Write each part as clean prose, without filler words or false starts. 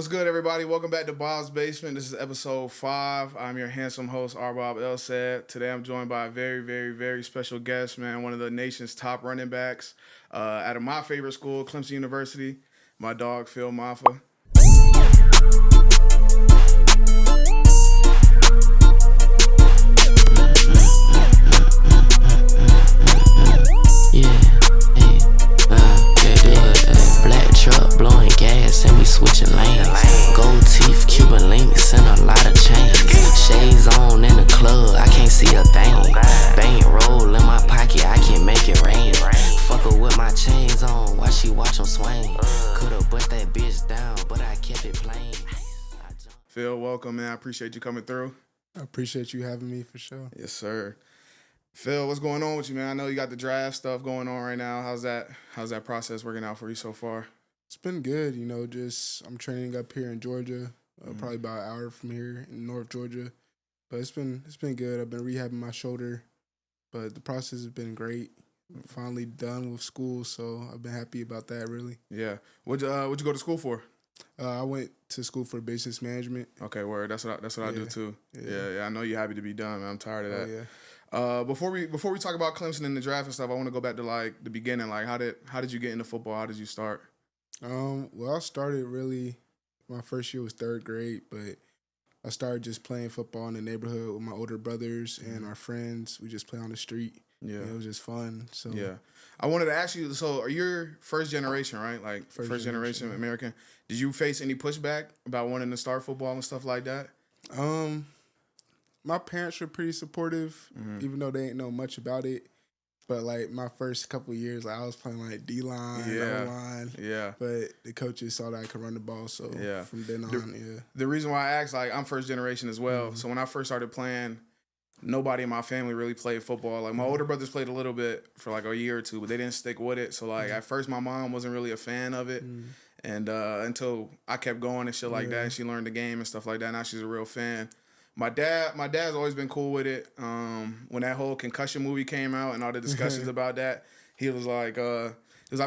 What's good, everybody? Welcome back to Bob's Basement. This is episode 5. I'm your handsome host, R. Bob Elsad. Today I'm joined by a very, very, very special guest, man. One of the nation's top running backs out of my favorite school, Clemson University. My dog, Phil Mafah. Blowing gas and we switching lanes. Gold teeth, Cuban links, and a lot of chains. Shades on in the club, I can't see a thing. Bank roll in my pocket, I can make it rain. Fuck her with my chains on, while she watch them swing. Could've bust that bitch down, but I kept it plain. Phil, welcome, man. I appreciate you coming through. I appreciate you having me for sure. Yes, sir. Phil, what's going on with you, man? I know you got the draft stuff going on right now. How's that process working out for you so far? It's been good, I'm training up here in Georgia, probably about an hour from here in North Georgia. But it's been good. I've been rehabbing my shoulder, but the process has been great. I'm finally done with school, so I've been happy about that, really. Yeah. What'd you go to school for? I went to school for business management. Okay, word. That's what I do too. Yeah. I know you're happy to be done, man. I'm tired of that. Yeah. Before we talk about Clemson and the draft and stuff, I want to go back to like the beginning. Like, how did you get into football? How did you start? Well, I started really, my first year was third grade, but I started just playing football in the neighborhood with my older brothers and our friends. We just play on the street. Yeah. It was just fun. So yeah. I wanted to ask you, so are you first generation, right? Like first generation American. Did you face any pushback about wanting to start football and stuff like that? My parents were pretty supportive, even though they didn't know much about it. But, like, my first couple of years, I was playing, like, D-line, O-line. Yeah. But the coaches saw that I could run the ball, so from then on, The reason why I asked, like, I'm first generation as well. So when I first started playing, nobody in my family really played football. Like, my older brothers played a little bit for, like, a year or two, but they didn't stick with it. So, like, at first, my mom wasn't really a fan of it. And until I kept going and shit like that, and she learned the game and stuff like that, now she's a real fan. My dad's always been cool with it. When that whole concussion movie came out and all the discussions about that, he was like, I'm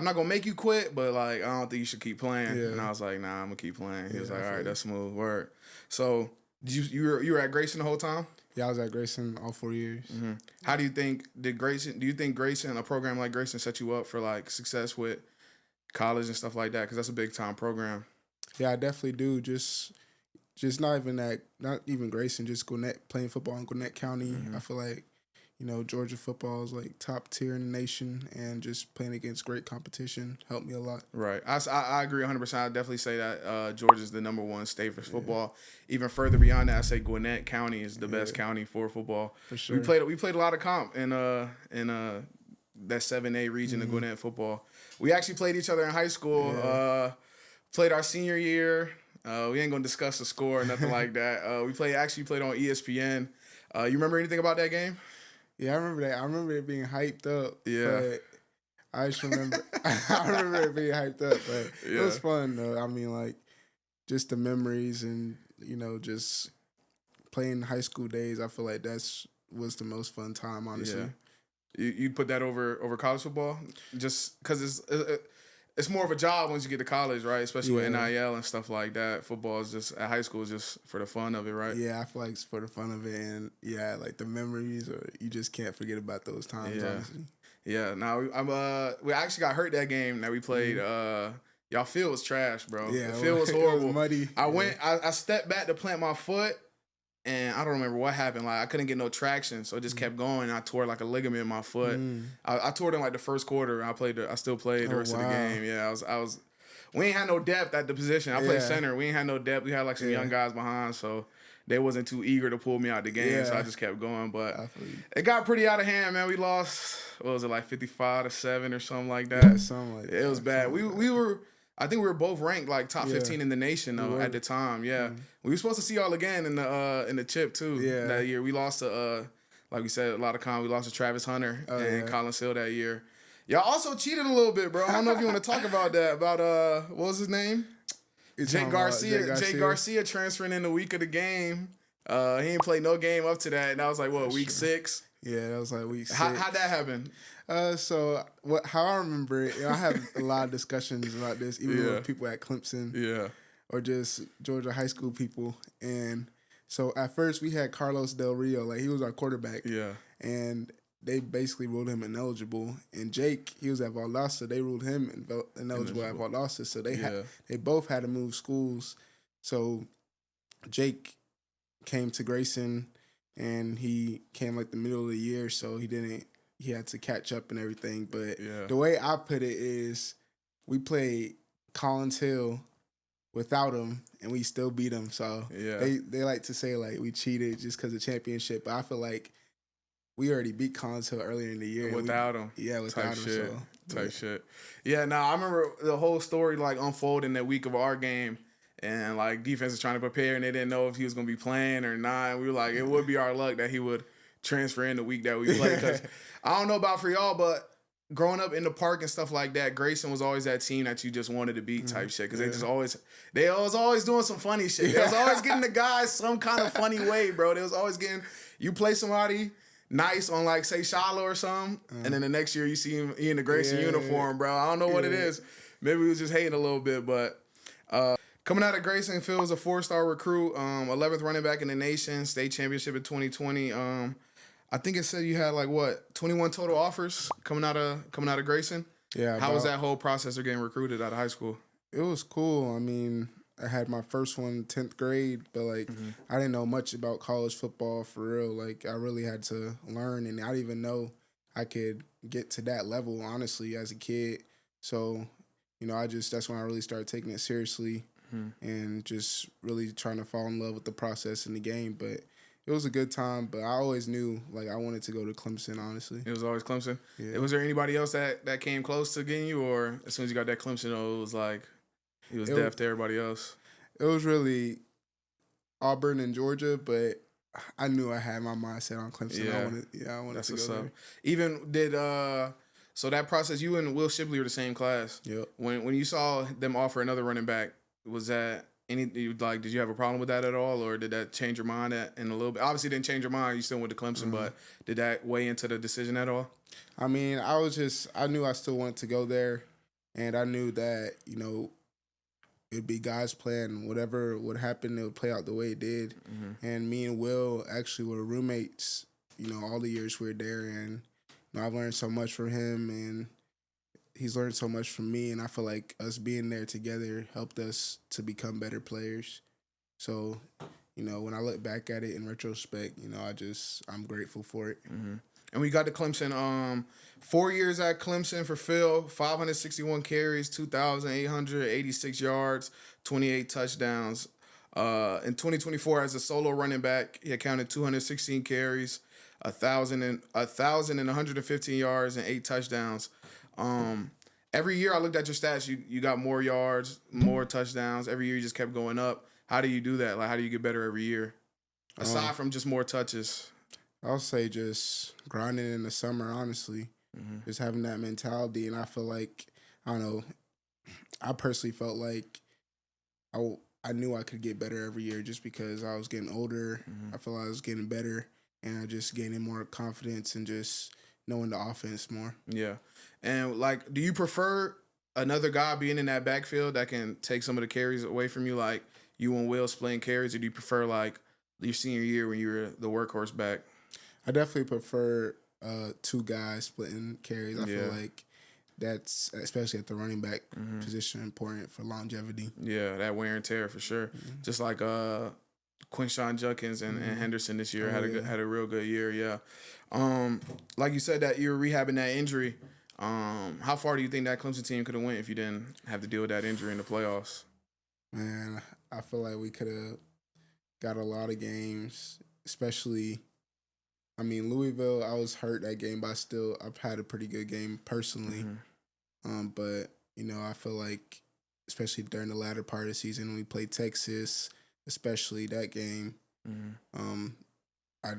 not gonna make you quit, but like I don't think you should keep playing. Yeah. And I was like, nah, I'm gonna keep playing. He was like, all right, that's smooth, word. So you were at Grayson the whole time? Yeah, I was at Grayson all 4 years. How do you think Grayson, a program like Grayson, set you up for like success with college and stuff like that? Because that's a big time program. Yeah, I definitely do. Just not even Grayson, just Gwinnett, playing football in Gwinnett County. I feel like, Georgia football is like top tier in the nation, and just playing against great competition helped me a lot. Right. I agree 100%. I definitely say that Georgia's the number one state for football. Even further beyond that, I say Gwinnett County is the best county for football. For sure. We played a lot of comp in that 7A region of Gwinnett football. We actually played each other in high school. Played our senior year. We ain't gonna discuss the score or nothing like that. We played on ESPN. You remember anything about that game? Yeah, I remember that. I remember it being hyped up. Yeah. But I just remember I remember it being hyped up, but it was fun though. I mean, like, just the memories and, just playing high school days, I feel like was the most fun time, honestly. Yeah. You'd put that over college football? Just because it's more of a job once you get to college, right? Especially with NIL and stuff like that. Football is just, at high school, is just for the fun of it, right? Yeah, I feel like it's for the fun of it. And, like the memories, or you just can't forget about those times, honestly. Yeah, now we actually got hurt that game that we played. Y'all field was trash, bro. Yeah, the field was horrible. It was muddy. I stepped back to plant my foot, and I don't remember what happened. Like, I couldn't get no traction, so it just kept going. And I tore like a ligament in my foot. I tore it in like the first quarter. I still played the rest of the game. Yeah, I was. We ain't had no depth at the position. I played center. We ain't had no depth. We had like some young guys behind, so they wasn't too eager to pull me out the game. So I just kept going. But it got pretty out of hand, man. We lost. What was it, like 55-7 or something like that? Yeah, something like that. It was bad. We were. I think we were both ranked like top 15 in the nation though at the time. Yeah, we were supposed to see y'all again in the chip too. Yeah, that year we lost to like we said, a lot of con. We lost to Travis Hunter and Colin Sill that year. Y'all also cheated a little bit, bro. I don't know if you want to talk about that. About what was his name? Jake Garcia. Jake Garcia transferring in the week of the game. He didn't play no game up to that, and that was like week 6. Yeah, that was like week 6. How'd that happen? So how I remember it, I have a lot of discussions about this, even with people at Clemson. Yeah. or just Georgia high school people. And so at first we had Carlos Del Rio, like he was our quarterback. Yeah. And they basically ruled him ineligible. And Jake, he was at Valdosta. They ruled him ineligible at Valdosta. So they both had to move schools. So Jake came to Grayson, and he came like the middle of the year, so he had to catch up and everything. But the way I put it is we played Collins Hill without him, and we still beat him. So they like to say like we cheated just because of championship. But I feel like we already beat Collins Hill earlier in the year. Without him. Yeah, without him. Type shit. Yeah, I remember the whole story like unfolding that week of our game. And, like, defense is trying to prepare, and they didn't know if he was going to be playing or not. And we were like, it would be our luck that he would transfer in the week that we play. Because I don't know about for y'all, but growing up in the park and stuff like that, Grayson was always that team that you just wanted to beat type shit. Because they was always doing some funny shit. They was always getting the guys some kind of funny way, bro. They was always getting, you play somebody nice on, like, say, Shiloh or something, and then the next year you see him in the Grayson uniform, bro. I don't know what it is. Maybe we was just hating a little bit, but... coming out of Grayson, Phil was a 4-star recruit, 11th running back in the nation, state championship in 2020. I think it said you had 21 total offers coming out of Grayson. Yeah. How was that whole process of getting recruited out of high school? It was cool. I mean, I had my first one 10th grade, but I didn't know much about college football for real. Like I really had to learn, and I didn't even know I could get to that level honestly as a kid. So, that's when I really started taking it seriously. And just really trying to fall in love with the process in the game. But it was a good time. But I always knew, I wanted to go to Clemson, honestly. It was always Clemson? Yeah. Was there anybody else that came close to getting you? Or as soon as you got that Clemson, it was deaf to everybody else? It was really Auburn and Georgia, but I knew I had my mindset on Clemson. I wanted to go there. Even did... So that process, you and Will Shipley were the same class. Yep. When you saw them offer another running back, was that did you have a problem with that at all, or did that change your mind in a little bit? Obviously, it didn't change your mind. You still went to Clemson, but did that weigh into the decision at all? I mean, I knew I still wanted to go there, and I knew that, it'd be God's plan. Whatever would happen, it would play out the way it did. And me and Will actually were roommates, all the years we were there, and I've learned so much from him, and he's learned so much from me, and I feel like us being there together helped us to become better players. So, when I look back at it in retrospect, I'm grateful for it. And we got to Clemson. 4 years at Clemson for Phil, 561 carries, 2,886 yards, 28 touchdowns. In 2024, as a solo running back, he accounted 216 carries, 1,115 yards, and 8 touchdowns. Every year I looked at your stats, you got more yards, more touchdowns. Every year you just kept going up. How do you do that? How do you get better every year? Aside from just more touches. I'll say just grinding in the summer, honestly. Just having that mentality. And I feel like, I don't know, I personally felt like I knew I could get better every year just because I was getting older. I feel like I was getting better, and I just gaining more confidence and just knowing the offense more. Yeah. And, do you prefer another guy being in that backfield that can take some of the carries away from you, like you and Will splitting carries, or do you prefer, your senior year when you were the workhorse back? I definitely prefer 2 guys splitting carries. I feel like that's, especially at the running back position, important for longevity. Yeah, that wear and tear for sure. Just like Quinshawn Judkins and Henderson this year had a real good year, yeah. Like you said that you were rehabbing that injury. How far do you think that Clemson team could have went if you didn't have to deal with that injury in the playoffs? Man, I feel like we could have got a lot of games, especially, Louisville, I was hurt that game, but I've had a pretty good game personally. But, I feel like, especially during the latter part of the season, when we played Texas, especially that game, I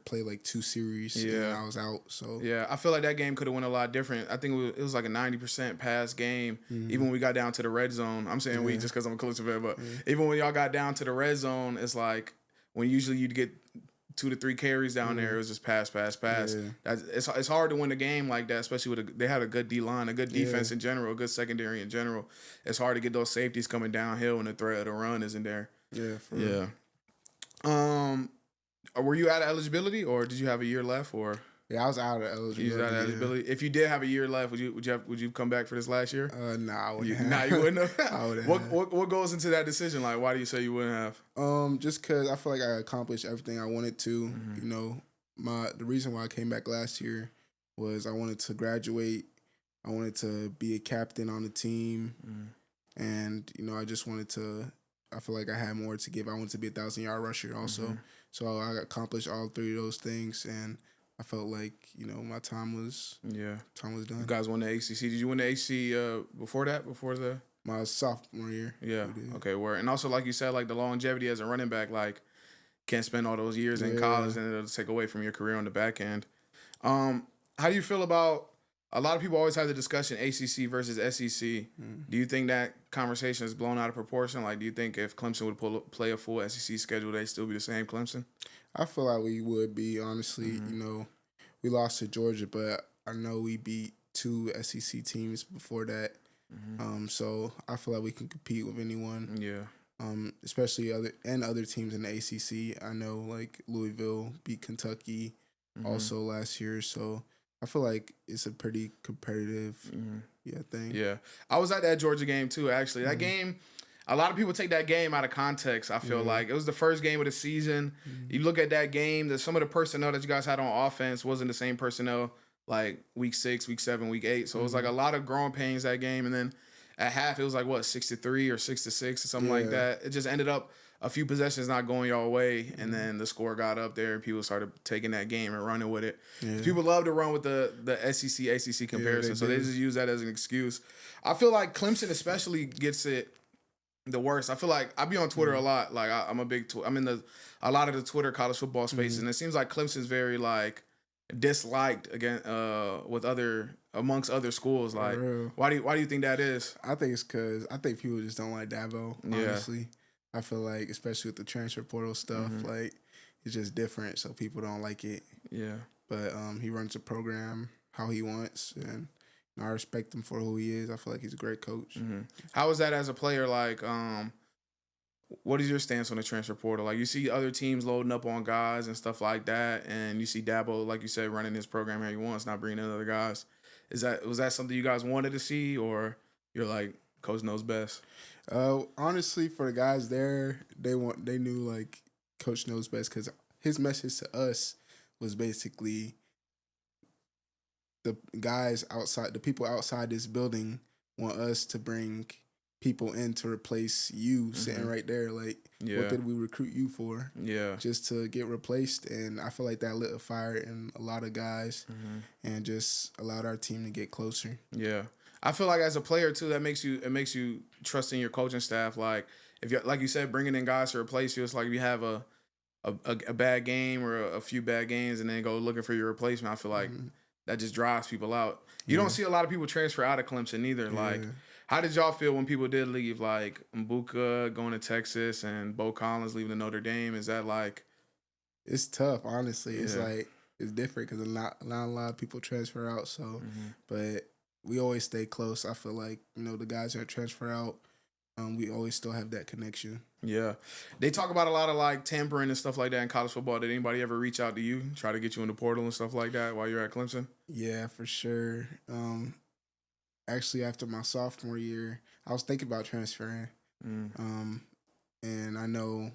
played 2 series and I was out. So I feel like that game could have went a lot different. I think it was a 90% pass game. Even when we got down to the red zone. I'm saying we just because I'm a Clemson fan, but even when y'all got down to the red zone, it's when usually you'd get 2 to 3 carries down there. It was just pass. Yeah. It's hard to win a game like that, especially with they had a good D line, a good defense in general, a good secondary in general. It's hard to get those safeties coming downhill when the threat of the run isn't there. Yeah. Yeah. Were you out of eligibility, or did you have a year left, or? Yeah, I was out of eligibility. You was out of eligibility. If you did have a year left, would you come back for this last year? Nah, I wouldn't have. Nah, you wouldn't have. I wouldn't have. What goes into that decision? Like, why do you say you wouldn't have? Just because I feel like I accomplished everything I wanted to. Mm-hmm. You know, the reason why I came back last year was I wanted to graduate. I wanted to be a captain on the team, and you know, I just wanted to. I feel like I had more to give. I wanted to be a 1,000-yard rusher also, so I accomplished all 3 of those things, and I felt like, you know, my time was done. You guys won the ACC. Did you win the ACC before that? My sophomore year. Yeah. Okay. And also, like you said, like the longevity as a running back, like can't spend all those years in college and it'll take away from your career on the back end. How do you feel about? A lot of people always have the discussion ACC versus SEC. Do you think that conversation is blown out of proportion? Like, do you think if Clemson would play a full SEC schedule, they'd still be the same Clemson? I feel like we would be, honestly. You know, we lost to Georgia, but I know we beat 2 SEC teams before that. So I feel like we can compete with anyone. Yeah. Especially other teams in the ACC. I know, like, Louisville beat Kentucky also last year. So I feel like it's a pretty competitive thing. Yeah. I was at that Georgia game, too, actually. That game... A lot of people take that game out of context, I feel like. It was the first game of the season. You look at that game, some of the personnel that you guys had on offense wasn't the same personnel like week 6, week 7, week 8. So it was like a lot of growing pains that game. And then at half, it was like, 6-3 or 6-6 or something like that. It just ended up a few possessions not going your way. And then the score got up there and people started taking that game and running with it. Yeah. People love to run with the SEC, ACC comparison. So they just use that as an excuse. I feel like Clemson especially gets it the worst. I feel like I be on Twitter a lot. Like I'm a big. I'm in a lot of the Twitter college football spaces, and it seems like Clemson's very like disliked again amongst other schools. Like why do you think that is? I think it's because I think people just don't like Dabo. Honestly, I feel like especially with the transfer portal stuff, like it's just different, so people don't like it. Yeah, but he runs a program how he wants, and I respect him for who he is. I feel like he's a great coach. How is that as a player? Like, what is your stance on the transfer portal? Like, you see other teams loading up on guys and stuff like that, and you see Dabo, like you said, running his program how he wants, not bringing in other guys. Was that something you guys wanted to see, or you're like, coach knows best? Honestly, for the guys there, they knew like coach knows best because his message to us was basically, the guys outside, the people outside this building want us to bring people in to replace you sitting right there. Like, what did we recruit you for? Yeah. Just to get replaced. And I feel like that lit a fire in a lot of guys and just allowed our team to get closer. Yeah. I feel like as a player too, it makes you trust in your coaching staff. Like, if you, like you said, bringing in guys to replace you, it's like if you have a bad game or a few bad games and then go looking for your replacement. I feel like that just drives people out. You don't see a lot of people transfer out of Clemson either. Like, how did y'all feel when people did leave? Like Mbuka going to Texas and Bo Collins leaving to Notre Dame. Is that like? It's tough, honestly. It's like, it's different because not a lot of people transfer out. So, but we always stay close. I feel like, you know, the guys that transfer out, we always still have that connection. Yeah. They talk about a lot of like tampering and stuff like that in college football. Did anybody ever reach out to you, try to get you in the portal and stuff like that while you're at Clemson? Yeah, for sure. Actually, after my sophomore year, I was thinking about transferring. And I know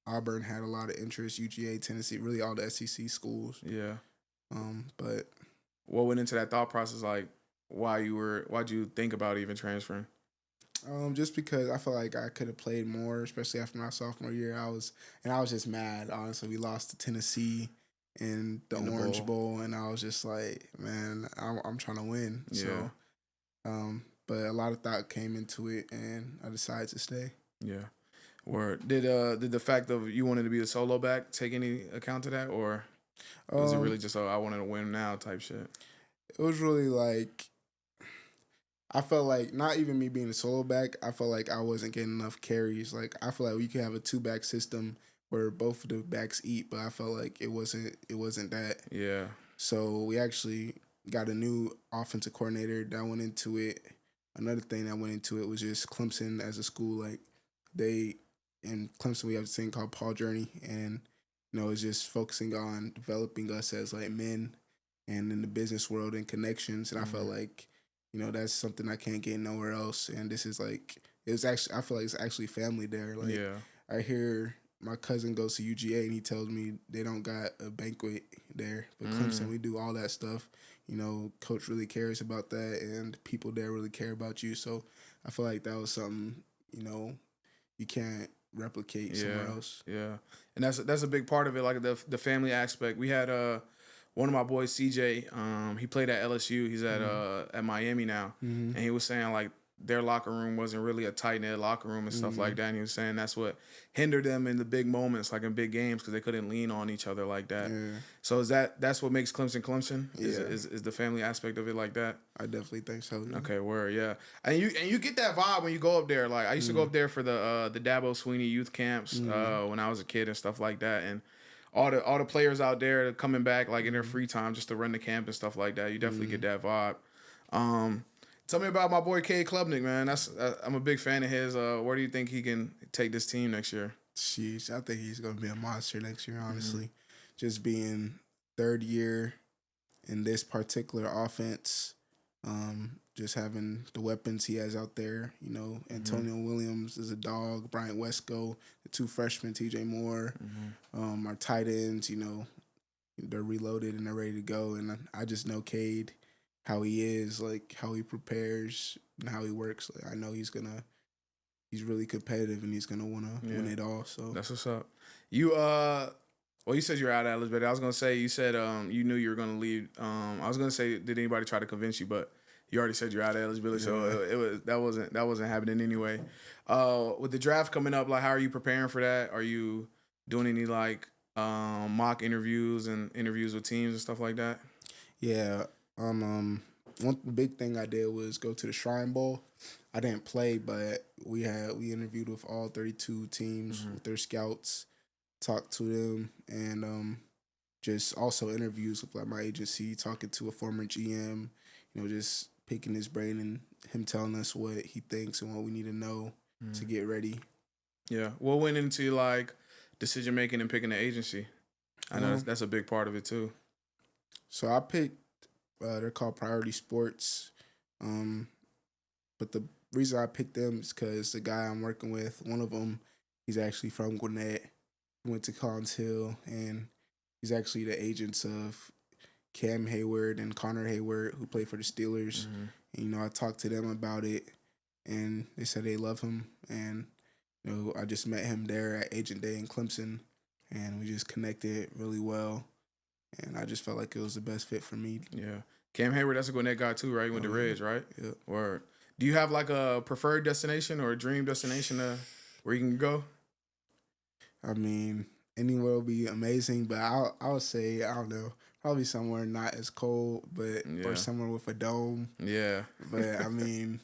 Auburn had a lot of interest, UGA, Tennessee, really all the SEC schools. Yeah. But what went into that thought process? Like, why'd you think about even transferring? Just because I felt like I could have played more, especially after my sophomore year. I was just mad. Honestly, we lost to Tennessee in the Orange Bowl, and I was just like, man, I'm trying to win. Yeah. So, but a lot of thought came into it, and I decided to stay. Yeah. Or did the fact of you wanted to be a solo back take any account to that, or was it really just I wanted to win now type shit? It was really like, I felt like not even me being a solo back, I felt like I wasn't getting enough carries. Like, I feel like we could have a 2-back system where both of the backs eat, but I felt like it wasn't that. Yeah. So we actually got a new offensive coordinator that went into it. Another thing that went into it was just Clemson as a school. Like in Clemson, we have this thing called Paul Journey, and it's just focusing on developing us as like men and in the business world and connections. And I felt like, that's something I can't get nowhere else. And this is like, I feel like it's actually family there. Like, I hear my cousin goes to UGA and he tells me they don't got a banquet there. But Clemson, we do all that stuff. Coach really cares about that, and people there really care about you. So I feel like that was something, you can't replicate somewhere else. Yeah. And that's a big part of it, like the family aspect. We had one of my boys, CJ, he played at LSU. He's at Miami now. And he was saying like their locker room wasn't really a tight-knit locker room and stuff like that. And he was saying that's what hindered them in the big moments, like in big games, because they couldn't lean on each other like that. Yeah. So that's what makes Clemson Clemson? Is the family aspect of it like that? I definitely think so. Yeah. Okay, word, yeah. And you get that vibe when you go up there. Like I used to go up there for the Dabo Swinney youth camps when I was a kid and stuff like that. And all the players out there coming back like in their free time just to run the camp and stuff like that. You definitely get that vibe. Tell me about my boy Cade Klubnik, man. I'm a big fan of his. Where do you think he can take this team next year? Sheesh, I think he's going to be a monster next year, honestly. Just being third year in this particular offense, just having the weapons he has out there. Antonio Williams is a dog, Bryant Wesco, the two freshmen, TJ Moore, our tight ends, they're reloaded and they're ready to go. And I just know Cade, how he is, like how he prepares and how he works. Like, I know he's really competitive and he's gonna want to win it all. So that's what's up. You you said you're out of Ellis, but I was gonna say you said you knew you were gonna leave. I was gonna say, did anybody try to convince you? But you already said you're out of eligibility, so that wasn't happening anyway. With the draft coming up, like how are you preparing for that? Are you doing any like mock interviews and interviews with teams and stuff like that? Yeah. One big thing I did was go to the Shrine Bowl. I didn't play, but we interviewed with all 32 teams with their scouts, talked to them, and just also interviews with like my agency, talking to a former GM, just picking his brain and him telling us what he thinks and what we need to know to get ready. Yeah. What went into like decision making and picking the agency? I know that's a big part of it too. So I picked. They're called Priority Sports. But the reason I picked them is because the guy I'm working with, one of them, he's actually from Gwinnett. He went to Collins Hill, and he's actually the agents of Cam Hayward and Connor Hayward, who play for the Steelers. And, I talked to them about it, and they said they love him. And, I just met him there at Agent Day in Clemson, and we just connected really well. And I just felt like it was the best fit for me. Yeah. Cam Hayward, that's a Gwinnett guy too, right? He went to Reds, right? Yeah. Word. Do you have like a preferred destination or a dream destination where you can go? I mean, anywhere would be amazing, but I would say, I don't know, probably somewhere not as cold, but or somewhere with a dome. Yeah. But I mean,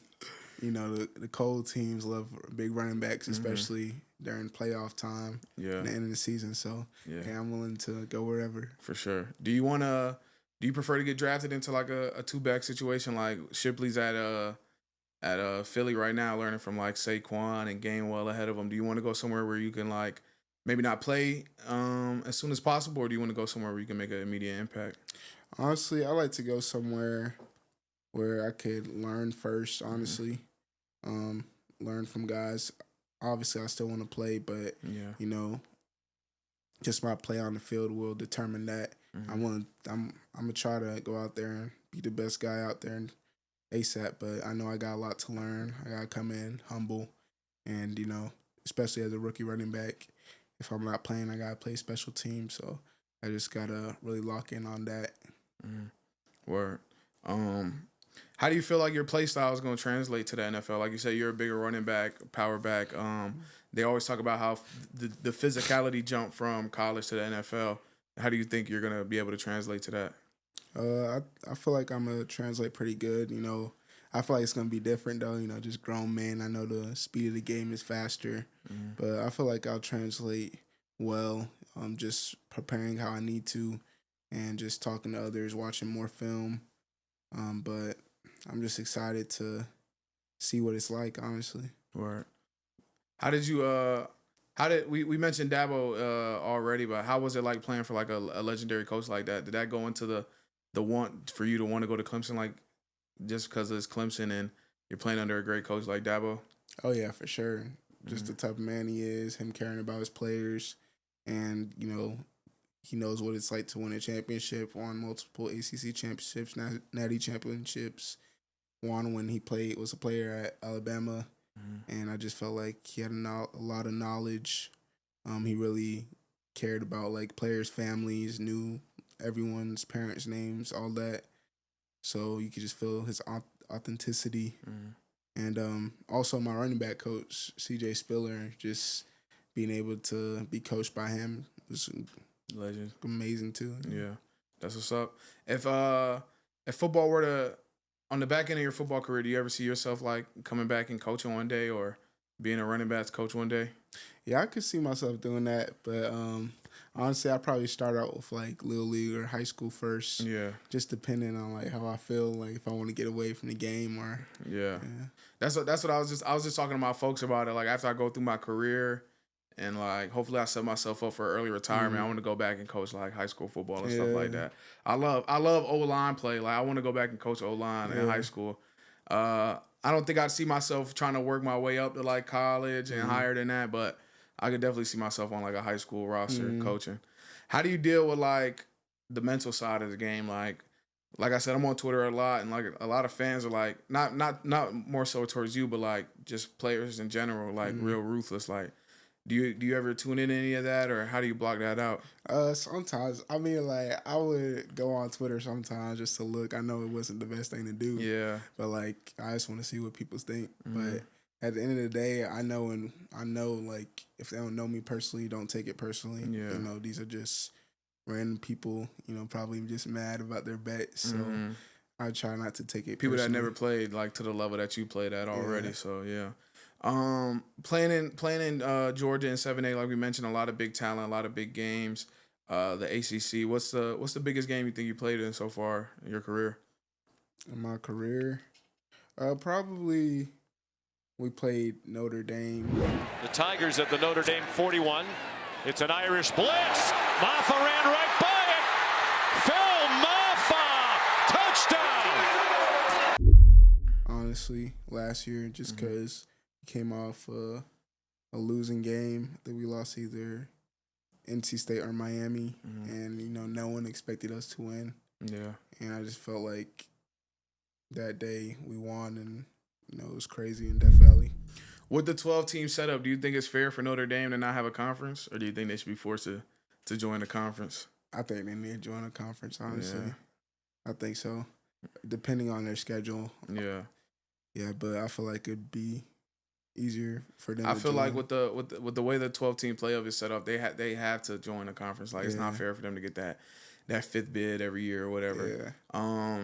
the cold teams love big running backs, especially during playoff time, and the end of the season. So I'm willing to go wherever. For sure. Do you prefer to get drafted into like a two-back situation like Shipley's at Philly right now, learning from like Saquon and Gainwell ahead of him? Do you want to go somewhere where you can like maybe not play as soon as possible, or do you want to go somewhere where you can make an immediate impact? Honestly, I like to go somewhere where I could learn first, honestly. Learn from guys. Obviously, I still want to play, but, just my play on the field will determine that. I'm going to try to go out there and be the best guy out there and ASAP, but I know I got a lot to learn. I got to come in humble and, especially as a rookie running back, if I'm not playing, I got to play special teams. So I just got to really lock in on that. Word. How do you feel like your play style is going to translate to the NFL? Like you said, you're a bigger running back, power back. They always talk about how the physicality jump from college to the NFL. How do you think you're going to be able to translate to that? I feel like I'm going to translate pretty good. I feel like it's going to be different, though. Just grown men. I know the speed of the game is faster. But I feel like I'll translate well. Just preparing how I need to, and just talking to others, watching more film. But I'm just excited to see what it's like, honestly. Right. How did you we mentioned Dabo already, but how was it like playing for like a legendary coach like that? Did that go into the want for you to want to go to Clemson, like just because it's Clemson and you're playing under a great coach like Dabo? Oh yeah, for sure. Just the type of man he is, him caring about his players, and he knows what it's like to win a championship, won multiple ACC championships, Natty championships, won when he was a player at Alabama, and I just felt like he had a lot of knowledge. He really cared about like players' families, knew everyone's parents' names, all that. So you could just feel his authenticity. And also my running back coach, CJ Spiller, just being able to be coached by him was Legend. Amazing too. Yeah, that's what's up. If football were to, on the back end of your football career, do you ever see yourself like coming back and coaching one day, or being a running backs coach one day? Yeah, I could see myself doing that, but honestly, I'd probably start out with like little league or high school first. Yeah, just depending on like how I feel, like if I want to get away from the game or. Yeah. That's what I was just talking to my folks about it. Like after I go through my career. And, like, hopefully I set myself up for early retirement. I want to go back and coach, like, high school football and stuff like that. I love O-line play. Like, I want to go back and coach O-line in high school. I don't think I'd see myself trying to work my way up to, like, college and higher than that. But I could definitely see myself on, like, a high school roster coaching. How do you deal with, like, the mental side of the game? Like I said, I'm on Twitter a lot. And, like, a lot of fans are, like, not more so towards you, but, like, just players in general, like, real ruthless, like. Do you ever tune in any of that, or how do you block that out? Sometimes. I mean, like, I would go on Twitter sometimes just to look. I know it wasn't the best thing to do. Yeah. But, like, I just want to see what people think. But at the end of the day, I know, like, if they don't know me personally, don't take it personally. Yeah. These are just random people, probably just mad about their bet. So I try not to take it people personally. That never played, like, to the level that you played at already. So, yeah. Playing in Georgia in 7A, like we mentioned, a lot of big talent, a lot of big games. The ACC. What's the biggest game you think you played in so far in your career? In my career, probably we played Notre Dame. The Tigers at the Notre Dame 41. It's an Irish blitz. Mafah ran right by it. Phil Mafah, touchdown. Honestly, last year, just because. Came off a losing game that we lost either NC State or Miami, and no one expected us to win. Yeah, and I just felt like that day we won, and it was crazy in Death Valley. With the 12-team setup, do you think it's fair for Notre Dame to not have a conference, or do you think they should be forced to join the conference? I think they need to join a conference. Honestly, I think so, depending on their schedule. Yeah, but I feel like it'd be easier for them. I feel like with the way the 12-team playoff is set up, they have to join a conference. Like it's not fair for them to get that fifth bid every year or whatever. Yeah.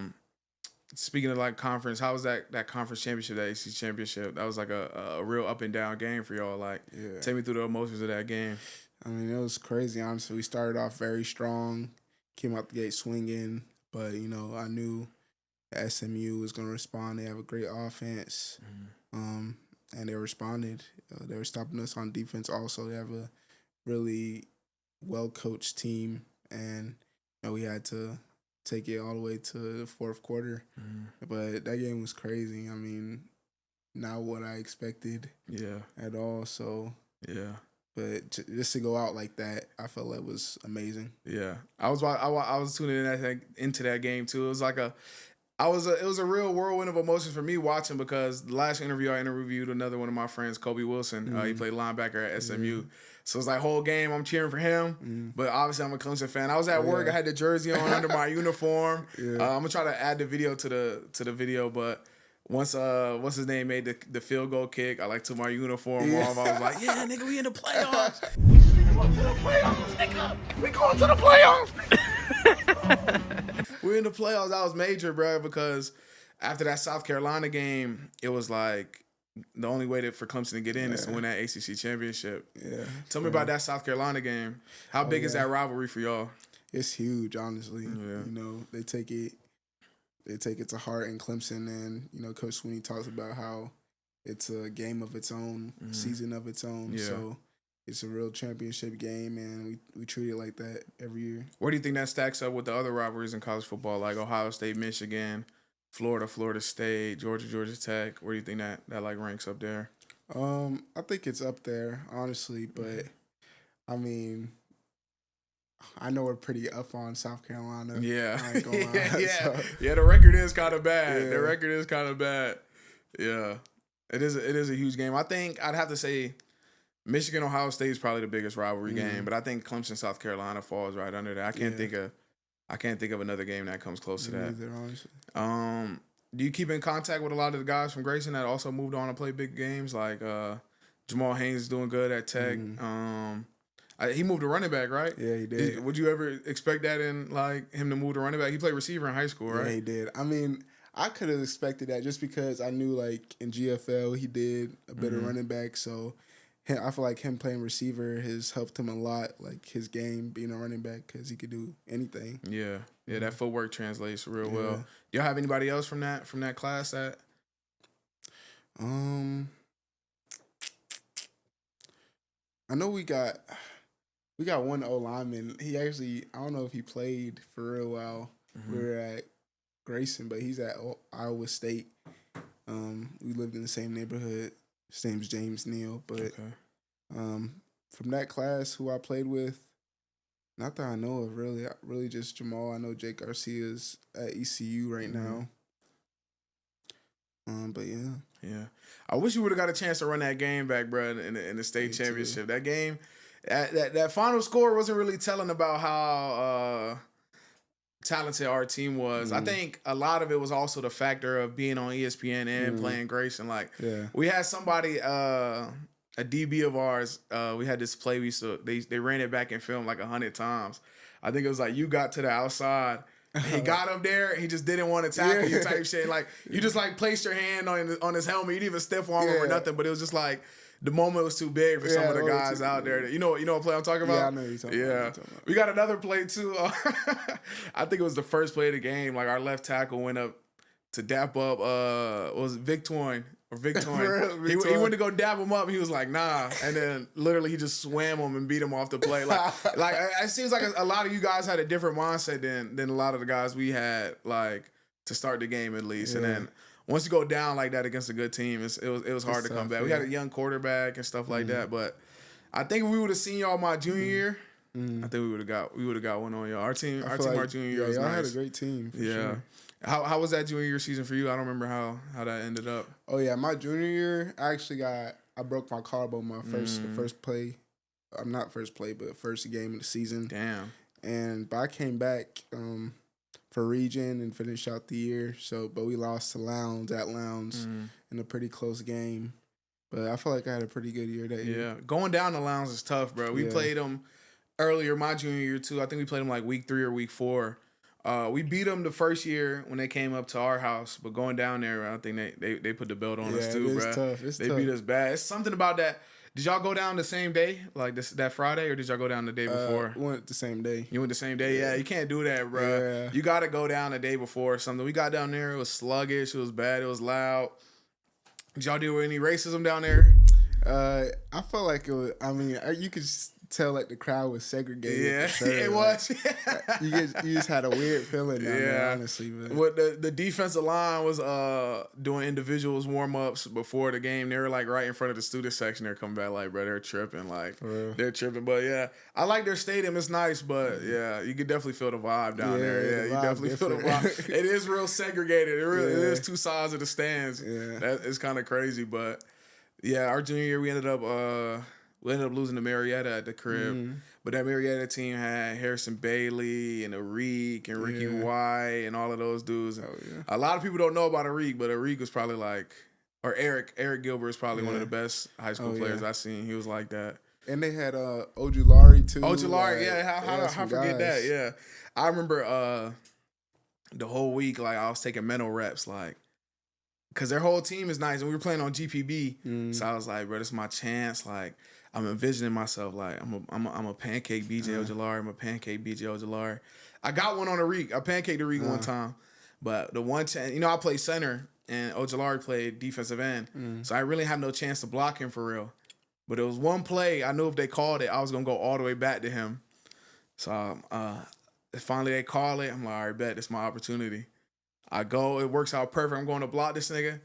Speaking of like conference, how was that conference championship, that ACC championship? That was like a real up and down game for y'all. Like, take me through the emotions of that game. I mean, it was crazy. Honestly, we started off very strong, came out the gate swinging, but I knew that SMU was going to respond. They have a great offense. And they responded. They were stopping us on defense also. They have a really well-coached team, and we had to take it all the way to the fourth quarter. But that game was crazy. I mean, not what I expected at all. So, but just to go out like that, I felt like was amazing. Yeah. I was tuning into that game, too. It was like it was a real whirlwind of emotions for me watching, because the last interview I interviewed another one of my friends, Kobe Wilson. He played linebacker at SMU. So it's like whole game I'm cheering for him, but obviously I'm a Clemson fan. I was at work. I had the jersey on under my uniform. I'm gonna try to add the video to the video, but once what's his name made the field goal kick, I took my uniform off. I was like, yeah, nigga, we in the playoffs. We going to the playoffs, nigga. We going to the playoffs. We're in the playoffs. That was major, bro, because after that South Carolina game, it was like the only way for Clemson to get in is to win that ACC championship. Yeah. Tell me about that South Carolina game. How big is that rivalry for y'all? It's huge, honestly. Yeah. You know, they take it to heart in Clemson, and you know, Coach Swinney talks about how it's a game of its own, season of its own. Yeah. So it's a real championship game, and we treat it like that every year. Where do you think that stacks up with the other rivalries in college football, like Ohio State, Michigan, Florida, Florida State, Georgia, Georgia Tech? Where do you think that like ranks up there? I think it's up there, honestly, but I mean, I know we're pretty up on South Carolina. Yeah. I ain't gonna lie. Yeah, the record is kind of bad. Yeah. The record is kind of bad. Yeah. It is a huge game. I think I'd have to say Michigan, Ohio State is probably the biggest rivalry game, but I think Clemson, South Carolina falls right under that. I can't think of another game that comes close to that. Either, honestly. Do you keep in contact with a lot of the guys from Grayson that also moved on to play big games? Like Jamal Haynes is doing good at Tech. He moved to running back, right? Yeah, he did. Would you ever expect that in like him to move to running back? He played receiver in high school, right? Yeah, he did. I mean, I could have expected that just because I knew like in GFL he did a bit of running back, so I feel like him playing receiver has helped him a lot, like his game being a running back, because he could do anything. Yeah, that footwork translates real well. Do y'all have anybody else from that class that? I know we got one O lineman. He actually, I don't know if he played for real while. We were at Grayson, but he's at Iowa State. We lived in the same neighborhood. His name's James Neal, but from that class, who I played with, not that I know of, really just Jamal. I know Jake Garcia's at ECU right now. But yeah. I wish you would have got a chance to run that game back, bro, in the state championship. That game, that final score wasn't really telling about how talented our team was. I think a lot of it was also the factor of being on ESPN and playing Grayson. Like, we had somebody, a DB of ours, we had this play. They ran it back in film like 100 times. I think it was like you got to the outside. He got up there. He just didn't want to tackle you type shit. Like, you just like placed your hand on his helmet. You didn't even stiff arm him or nothing. But it was just like the moment was too big for some of the guys out there. You know what play I'm talking about? Yeah, I know you're talking about. We got another play too. I think it was the first play of the game. Like, our left tackle went up to dap up. Was it Victorine? Or Victorine. He went to go dab him up. He was like, nah. And then literally he just swam him and beat him off the play. Like it seems like a lot of you guys had a different mindset than a lot of the guys we had, like, to start the game at least. And then once you go down like that against a good team, it was hard to come back. We had a young quarterback and stuff like that. But I think if we would have seen y'all my junior year, I think we would have got one on y'all. Our junior year was y'all nice. had a great team. For sure. How was that junior year season for you? I don't remember how that ended up. Oh yeah, my junior year, I broke my collarbone my first play. Not first play, but first game of the season. Damn. But I came back for region and finished out the year. But we lost to Lowndes in a pretty close game. But I feel like I had a pretty good year that year. Yeah, going down to Lowndes is tough, bro. We played them earlier my junior year too. I think we played them like week 3 or week 4. We beat them the first year when they came up to our house, but going down there, I think they put the belt on us too, bro. They beat us bad. It's something about that. Did y'all go down the same day, like that Friday, or did y'all go down the day before? We went the same day. You went the same day? Yeah, you can't do that, bro. Yeah. You got to go down the day before or something. We got down there. It was sluggish. It was bad. It was loud. Did y'all deal with any racism down there? I felt like it was. I mean, you could tell like the crowd was segregated. Yeah, sure. it was. You just had a weird feeling down there, honestly. Man. What the defensive line was doing individuals warm ups before the game. They were like right in front of the student section. They're coming back like, bro, they're tripping. They're tripping. But yeah, I like their stadium. It's nice, but yeah, you could definitely feel the vibe down there. Yeah, you definitely feel the vibe. It is real segregated. It is 2 sides of the stands. Yeah, it's kind of crazy, but yeah, our junior year we ended up losing to Marietta at the crib. But that Marietta team had Harrison Bailey and Arik and Ricky White and all of those dudes. A lot of people don't know about Arik, but Arik was probably like, or Eric Gilbert is probably one of the best high school players I've seen. He was like that. And they had Ojulari too. Ojulari, how forget that? Yeah, I remember the whole week, like, I was taking mental reps, like, because their whole team is nice, and we were playing on GPB. So I was like, bro, this is my chance. Like, I'm envisioning myself like I'm a pancake BJ Ojolari. I'm a pancake BJ Ojolari. I got one on the Reek. I pancaked the Reek one time, but the one chance, I played center, and Ojolari played defensive end, so I really have no chance to block him for real. But it was one play. I knew if they called it, I was gonna go all the way back to him. So finally they call it. I'm like, all right, bet, this is my opportunity. I go, it works out perfect. I'm going to block this nigga.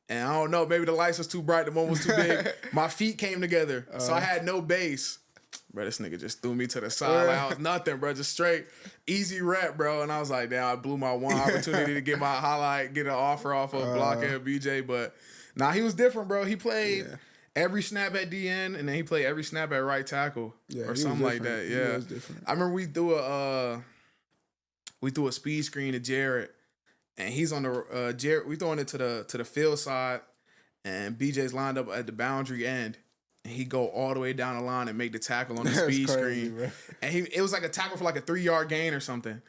And I don't know, maybe the lights was too bright, the moment was too big. My feet came together, so I had no base. Bro, this nigga just threw me to the side like I was nothing, bro. Just straight, easy rep, bro. And I was like, damn, I blew my one opportunity to get my highlight, get an offer off of blocking BJ. But nah, he was different, bro. He played every snap at DN, and then he played every snap at right tackle or something like that. Yeah, he was different. I remember we threw a speed screen to Jared. And he's on the Jared. We throwing it to the field side, and BJ's lined up at the boundary end, and he go all the way down the line and make the tackle on the speed screen. Bro. And it was like a tackle for like a 3-yard gain or something.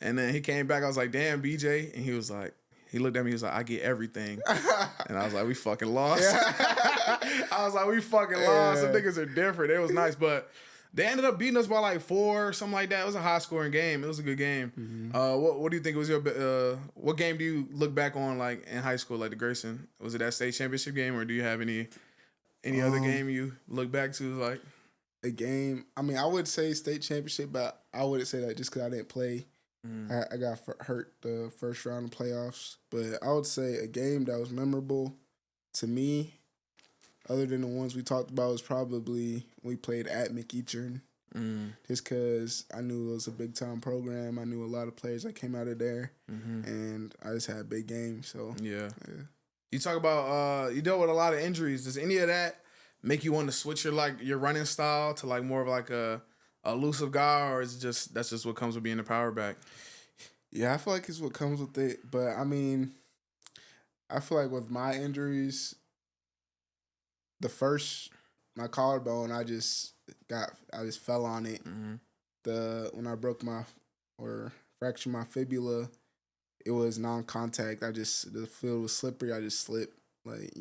And then he came back. I was like, "Damn, BJ," and he was like, he looked at me. He was like, "I get everything," and I was like, "We fucking lost." I was like, "We fucking lost." Some niggas are different. It was nice, but. They ended up beating us by like 4 or something like that. It was a high-scoring game. It was a good game. What do you think was your what game do you look back on like in high school, like the Grayson? Was it that state championship game, or do you have any other game you look back to like? A game. I mean, I would say state championship, but I wouldn't say that just because I didn't play. I got hurt the first round of playoffs. But I would say a game that was memorable to me, other than the ones we talked about, was probably we played at McEachern. Just because I knew it was a big-time program. I knew a lot of players that came out of there, and I just had a big game. So yeah. You talk about you dealt with a lot of injuries. Does any of that make you want to switch your running style to like more of like a elusive guy, or is it just that's just what comes with being a power back? Yeah, I feel like it's what comes with it. But I mean, I feel like with my injuries, my collarbone, I just fell on it. When I broke fractured my fibula, it was non-contact. The field was slippery. I just slipped. Like,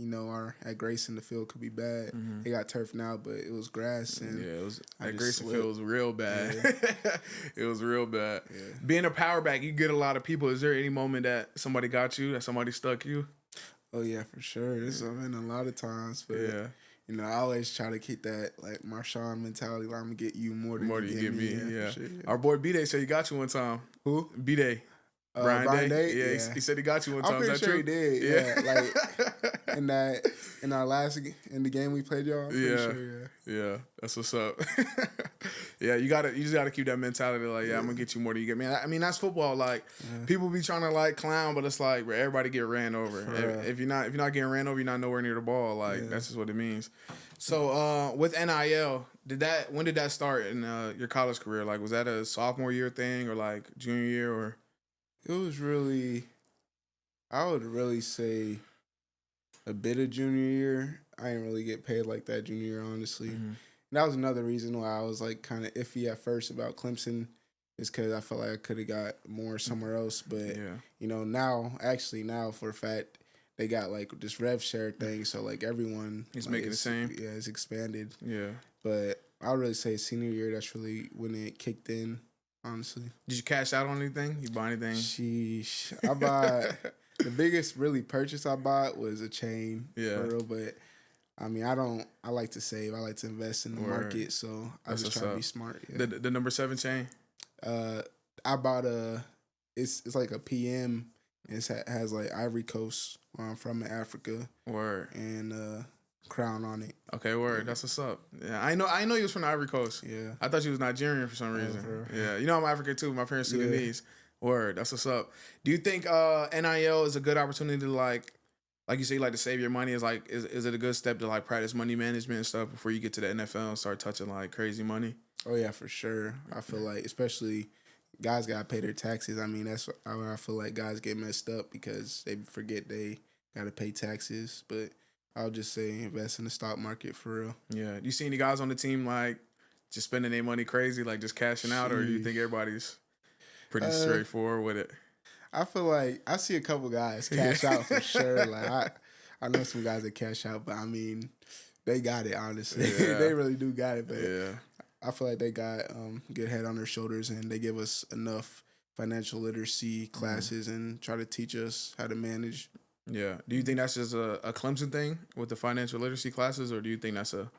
at Grayson, the field could be bad. It got turf now, but it was grass. And it was at Grayson field was real bad. Yeah. It was real bad. Yeah. Being a power back, you get a lot of people. Is there any moment that somebody got you, that somebody stuck you? Oh yeah, for sure. There's been a lot of times, but I always try to keep that like Marshawn mentality. Like, I'm gonna get you more than you get me. Yeah. Sure, yeah. Our boy B-Day said he got you one time. Who? B-Day. Brian Day? Yeah, he said he got you one time. I'm pretty sure he did. Yeah. Like in the game we played y'all. Yeah, that's what's up. Yeah, you just gotta keep that mentality like, I'm gonna get you more than you get me. I mean, that's football. Like, people be trying to like clown, but it's like, bro, everybody get ran over. If you're not getting ran over, you're not nowhere near the ball. Like, that's just what it means. So with NIL, when did that start in your college career? Like, was that a sophomore year thing or like junior year or? It was really, I would really say, a bit of junior year. I didn't really get paid like that junior year, honestly. And that was another reason why I was like kind of iffy at first about Clemson, is because I felt like I could have got more somewhere else. But now for a fact, they got like this rev share thing, so like everyone is making the same. Yeah, it's expanded. Yeah, but I would really say senior year, that's really when it kicked in. Honestly, did you cash out on anything? You buy anything? Sheesh, I bought the biggest really purchase I bought was a chain. Yeah, for real. But I mean, I like to save. I like to invest in the market. So I just try to be smart. Yeah. The number 7 chain. I bought it's like a PM. It has like Ivory Coast, where I'm from, in Africa. Word. And crown on it. Okay, word. That's what's up. Yeah, I know you was from the Ivory Coast. Yeah. I thought you was Nigerian for some reason. Yeah. I'm African too. My parents Sudanese. Word. That's what's up. Do you think NIL is a good opportunity to like you say, like to save your money? Is it a good step to like practice money management and stuff before you get to the NFL and start touching like crazy money? Oh yeah, for sure. I feel like especially guys gotta pay their taxes. I mean, that's where I feel like guys get messed up because they forget they gotta pay taxes. But I'll just say invest in the stock market for real. Yeah. Do you see any guys on the team like just spending their money crazy, like just cashing out, or do you think everybody's pretty straightforward with it? I feel like I see a couple guys cash out for sure. Like I know some guys that cash out, but I mean, they got it, honestly. Yeah. They really do got it. But Yeah. I feel like they got good head on their shoulders, and they give us enough financial literacy classes and try to teach us how to manage. Yeah. Do you think that's just a Clemson thing with the financial literacy classes, or do you think that's a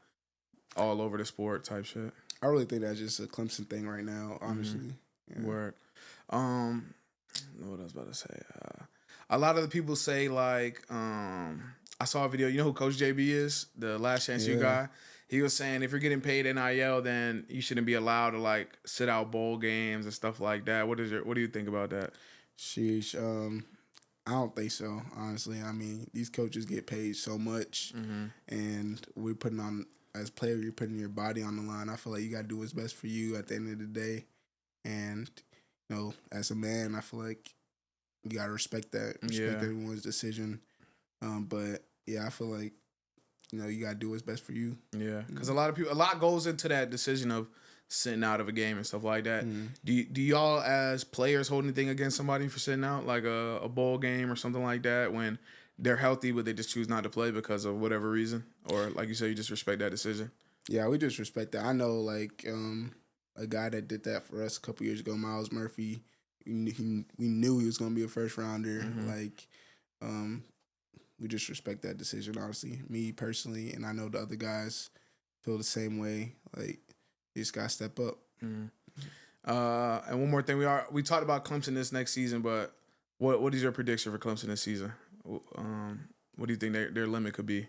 all over the sport type shit? I really think that's just a Clemson thing right now, honestly. Yeah. Word. What I was about to say. A lot of the people say like, I saw a video. You know who Coach JB is, the Last Chance U guy. He was saying if you're getting paid NIL, then you shouldn't be allowed to like sit out bowl games and stuff like that. What do you think about that? Sheesh. I don't think so, honestly. I mean, these coaches get paid so much, and we're putting on, as a player, you're putting your body on the line. I feel like you got to do what's best for you at the end of the day. And, you know, as a man, I feel like you got to respect that, respect everyone's decision. But, yeah, I feel like, you know, you got to do what's best for you. Yeah, because a lot goes into that decision of sitting out of a game and stuff like that. Do y'all as players hold anything against somebody for sitting out, like a bowl game or something like that, when they're healthy but they just choose not to play because of whatever reason? Or like you said, you just respect that decision? Yeah, we just respect that. I know, like, a guy that did that for us a couple years ago, Miles Murphy, we knew he was going to be a first rounder. Like, we just respect that decision, honestly. Me personally, and I know the other guys feel the same way. Like, you just got to step up. And one more thing, we talked about Clemson this next season, but what is your prediction for Clemson this season? What do you think their limit could be?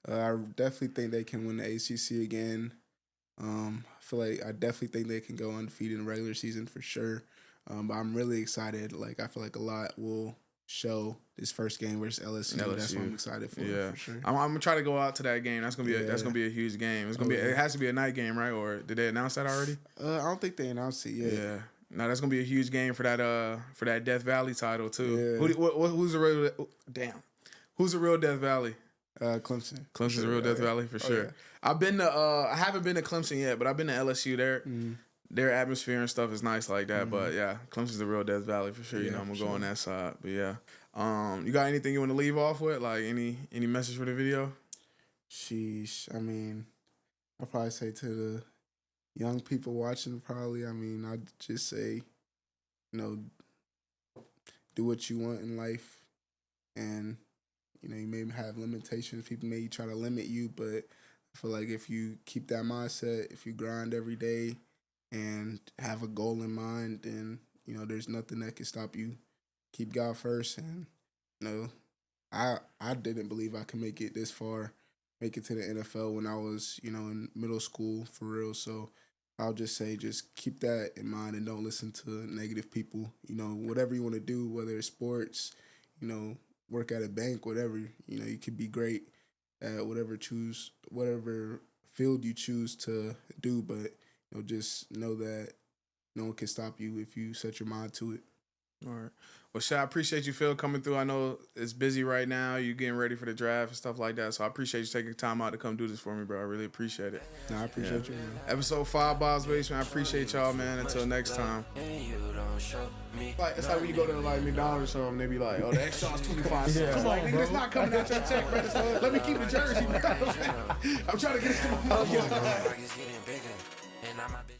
I definitely think they can win the ACC again. I definitely think they can go undefeated in the regular season for sure. But I'm really excited. Like, I feel like a lot will show this first game versus LSU. That's what I'm excited for sure. I'm gonna try to go out to that game. That's gonna be a huge game. It's gonna be. It has to be a night game, right? Or did they announce that already? I don't think they announced it yet. Yeah. No, that's gonna be a huge game for that Death Valley title too. Yeah. Who's the real? Damn. Who's the real Death Valley? Clemson. Clemson's the real Death Valley for sure. Yeah. I haven't been to Clemson yet, but I've been to LSU. Their atmosphere and stuff is nice like that. But yeah, Clemson's the real Death Valley for sure. You know, I'm gonna go on that side. But yeah, you got anything you want to leave off with? Like any message for the video? Sheesh. I mean, I'll probably say to the young people watching, I'd just say, you know, do what you want in life, and you know, you may have limitations. People may try to limit you, but I feel like if you keep that mindset, if you grind every day and have a goal in mind, then, you know, there's nothing that can stop you. Keep God first. And, you know, I didn't believe I could make it this far, make it to the NFL when I was, you know, in middle school for real. So I'll just say, just keep that in mind and don't listen to negative people. You know, whatever you want to do, whether it's sports, you know, work at a bank, whatever, you know, you could be great at whatever field you choose to do, but, you know, just know that no one can stop you if you set your mind to it. All right. Well, Sha, I appreciate you, Phil, coming through. I know it's busy right now. You're getting ready for the draft and stuff like that. So I appreciate you taking time out to come do this for me, bro. I really appreciate it. No, I appreciate you, man. Episode 5, Bob's Basement. I appreciate y'all, man. Until next time. It's like when you go to like McDonald's or something, they be like, "Oh, the extra's 25 cents." Come on, nigga, it's not coming out your check, bro. Let me keep the jersey, bro. I'm trying to get it to my mother.